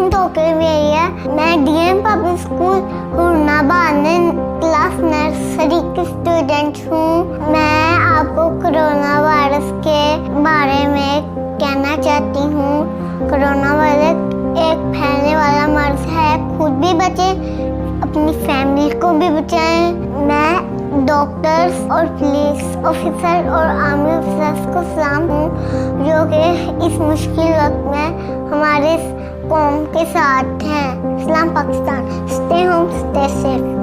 Pregnant होकर भी आई है। मैं डीएम पब्लिक स्कूल हुरनाबाद में क्लास नर्सरी की स्टूडेंट हूँ। मैं आपको कोरोना वायरस के बारे में कहना चाहती हूँ। कोरोना वायरस एक फैलने वाला मर्ज है। खुद भी बचें, अपनी फैमिली को भी बचाएं। मैं डॉक्टर्स और पुलिस ऑफिसर और आर्मी ऑफिसर्स को सलाम हूँ, जो कि इस मुश्किल वक्त में हमारे कौम के साथ हैं। सलाम Pakistan. Stay home, stay safe.